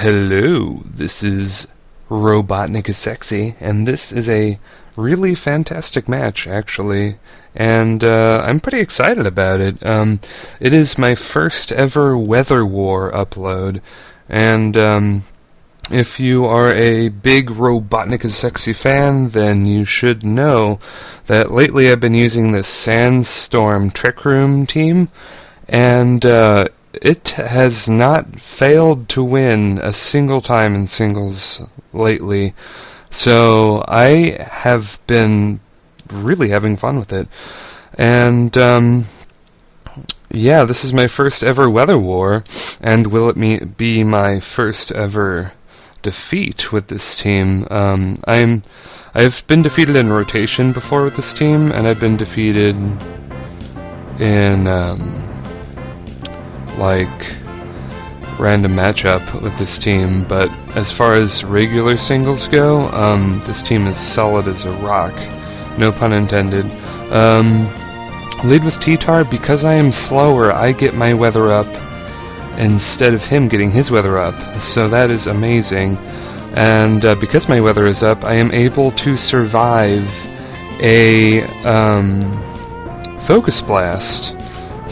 Hello, this is RobotnikIsSexy, and this is a really fantastic match, actually, and I'm pretty excited about it. It is my first ever Weather War upload, and if you are a big RobotnikIsSexy fan, then you should know that lately I've been using this Sandstorm Trick Room team, and it has not failed to win a single time in singles lately, so I have been really having fun with it. And yeah, this is my first ever Weather War, and will it be my first ever defeat with this team? I've been defeated in rotation before with this team, and I've been defeated in like random matchup with this team, but as far as regular singles go, this team is solid as a rock, no pun intended. Lead with T-Tar. Because I am slower, I get my weather up instead of him getting his weather up, so that is amazing. And because my weather is up, I am able to survive a Focus Blast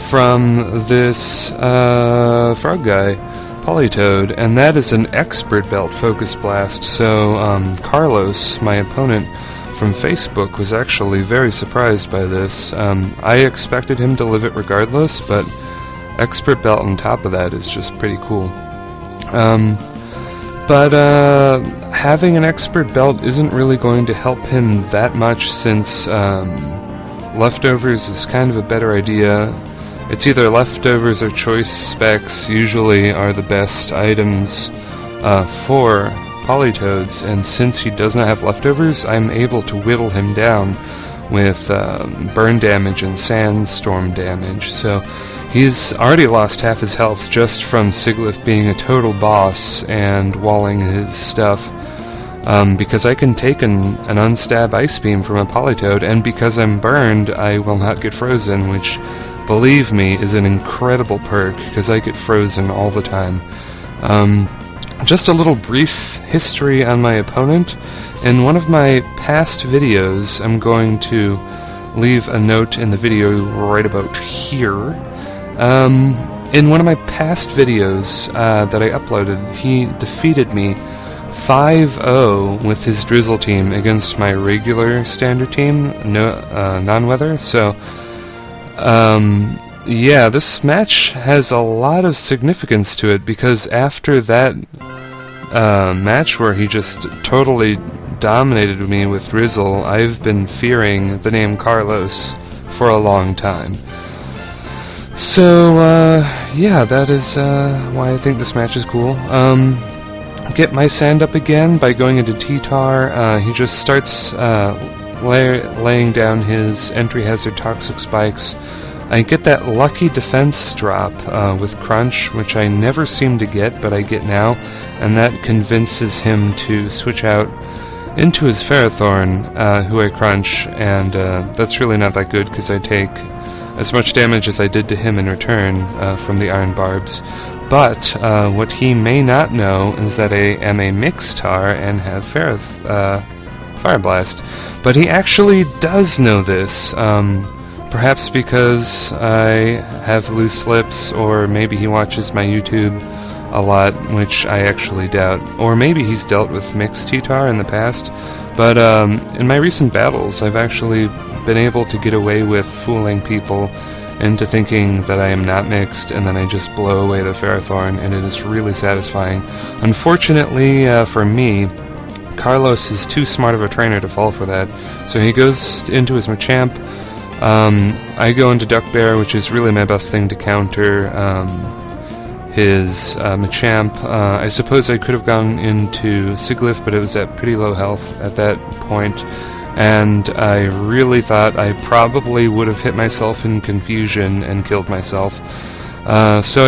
from this frog guy, Polytoad, and that is an Expert Belt Focus Blast, so Carlos, my opponent from Facebook, was actually very surprised by this. I expected him to live it regardless, but Expert Belt on top of that is just pretty cool. But having an Expert Belt isn't really going to help him that much, since Leftovers is kind of a better idea. It's either Leftovers or Choice Specs usually are the best items for Polytoads, and since he does not have Leftovers, I'm able to whittle him down with burn damage and sandstorm damage. So he's already lost half his health just from Sigilyph being a total boss and walling his stuff. Because I can take an unstab Ice Beam from a Polytoad, and because I'm burned, I will not get frozen, which, believe me, is an incredible perk, because I get frozen all the time. Just a little brief history on my opponent. In one of my past videos, I'm going to leave a note in the video right about here. In one of my past videos that I uploaded, he defeated me 5-0 with his Drizzle team against my regular standard team, non-weather. So yeah, this match has a lot of significance to it, because after that match where he just totally dominated me with Drizzle, I've been fearing the name Carlos for a long time. So yeah, that is why I think this match is cool. Get my sand up again by going into T-Tar. He just starts laying down his entry hazard toxic spikes. I get that lucky defense drop with Crunch, which I never seem to get, but I get now, and that convinces him to switch out into his Ferrothorn, who I crunch, and that's really not that good, because I take as much damage as I did to him in return from the Iron Barbs. But what he may not know is that I am a Mixtar and have Fire Blast. But he actually does know this, perhaps because I have loose lips, or maybe he watches my YouTube a lot, which I actually doubt. Or maybe he's dealt with mixed T-Tar in the past. But in my recent battles, I've actually been able to get away with fooling people into thinking that I am not mixed, and then I just blow away the Ferrothorn, and it is really satisfying. Unfortunately for me, Carlos is too smart of a trainer to fall for that, so he goes into his Machamp. I go into Duck Bear, which is really my best thing to counter his Machamp. I suppose I could have gone into Sigilyph, but it was at pretty low health at that point, and I really thought I probably would have hit myself in confusion and killed myself. So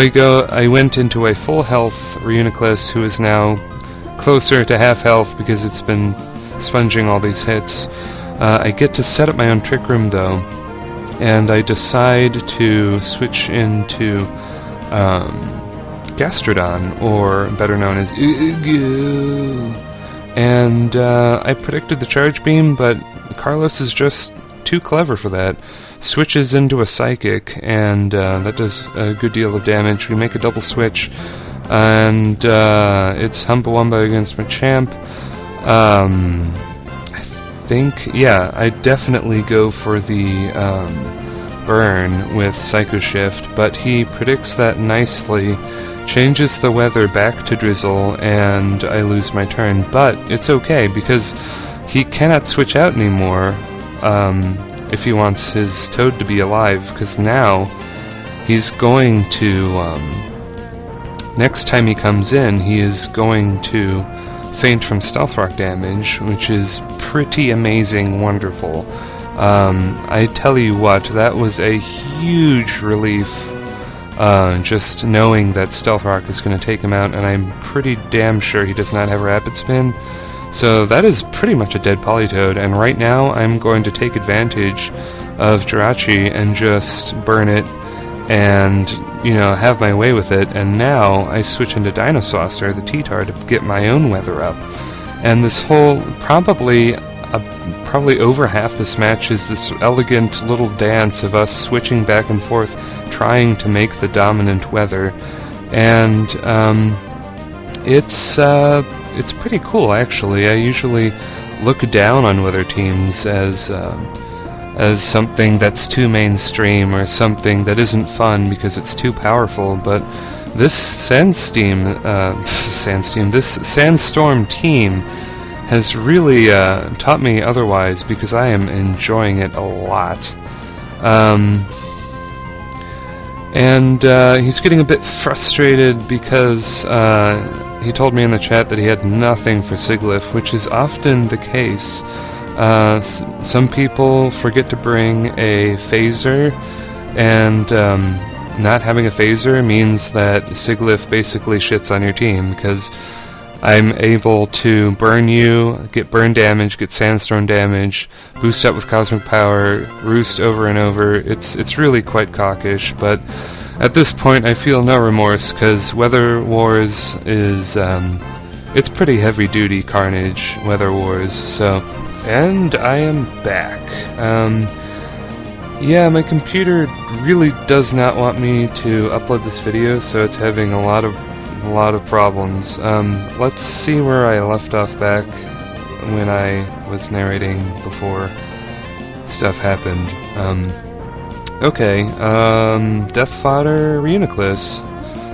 I went into a full health Reuniclus, who is now closer to half health because it's been sponging all these hits. I get to set up my own Trick Room though, and I decide to switch into Gastrodon, or better known as Ugu. And I predicted the Charge Beam, but Carlos is just too clever for that. Switches into a Psychic, and that does a good deal of damage. We make a double switch, and it's Humbawamba against Machamp. I definitely go for the burn with Psycho Shift, but he predicts that nicely, changes the weather back to drizzle, and I lose my turn. But it's okay, because he cannot switch out anymore if he wants his Toad to be alive, because now he's going to, next time he comes in, he is going to faint from Stealth Rock damage, which is pretty amazing, wonderful. I tell you what, that was a huge relief, just knowing that Stealth Rock is going to take him out, and I'm pretty damn sure he does not have Rapid Spin. So that is pretty much a dead Politoed, and right now I'm going to take advantage of Jirachi and just burn it and, you know, have my way with it. And now I switch into Dinosaucer, the T-Tar, to get my own weather up. And this whole, probably over half this match is this elegant little dance of us switching back and forth, trying to make the dominant weather. And it's pretty cool, actually. I usually look down on weather teams as something that's too mainstream, or something that isn't fun because it's too powerful, but this Sandstorm team has really taught me otherwise, because I am enjoying it a lot. And he's getting a bit frustrated because he told me in the chat that he had nothing for Sigilyph, which is often the case. Some people forget to bring a phaser, and not having a phaser means that Sigilyph basically shits on your team, because I'm able to burn you, get burn damage, get sandstorm damage, boost up with cosmic power, roost over and over. It's really quite cockish, but at this point I feel no remorse, because Weather Wars is it's pretty heavy duty carnage, Weather Wars. So, and I am back. Yeah, my computer really does not want me to upload this video, so it's having a lot of problems. Let's see where I left off back when I was narrating before stuff happened. Okay, Death Fodder Reuniclus.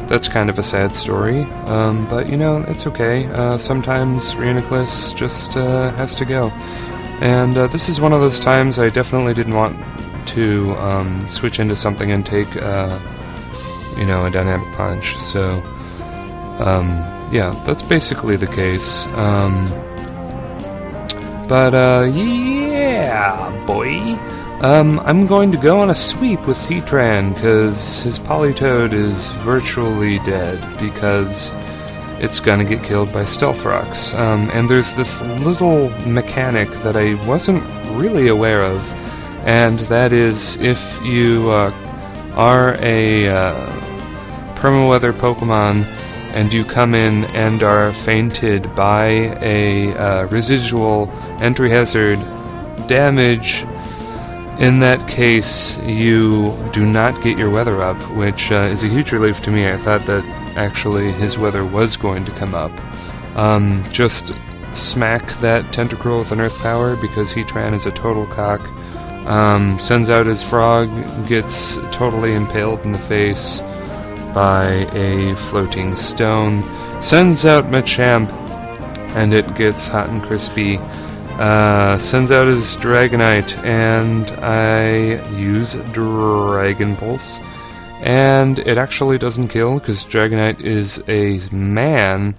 That's kind of a sad story, but you know, it's okay. Sometimes Reuniclus just has to go. And this is one of those times I definitely didn't want to switch into something and take, you know, a dynamic punch. So, yeah, that's basically the case. Yeah, boy. I'm going to go on a sweep with Heatran, because his Politoed is virtually dead, because it's gonna get killed by Stealth Rocks. And there's this little mechanic that I wasn't really aware of, and that is, if you are a Permaweather Pokemon, and you come in and are fainted by a residual entry hazard damage, in that case you do not get your weather up, which is a huge relief to me. I thought that actually his weather was going to come up. Just smack that Tentacruel with an Earth Power, because Heatran is a total cock. Sends out his Frog, gets totally impaled in the face by a floating stone, sends out Machamp, and it gets hot and crispy. Sends out his Dragonite, and I use Dragon Pulse, and it actually doesn't kill, because Dragonite is a man.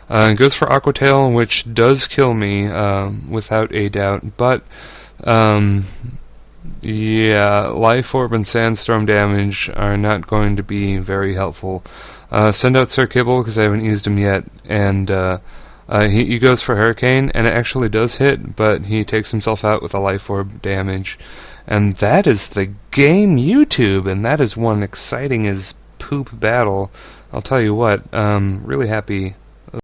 Goes for Aqua Tail, which does kill me, without a doubt, but yeah, Life Orb and Sandstorm damage are not going to be very helpful. Send out Sir Kibble, because I haven't used him yet, and he goes for Hurricane, and it actually does hit, but he takes himself out with a Life Orb damage. And that is the game, YouTube, and that is one exciting as poop battle. I'll tell you what, really happy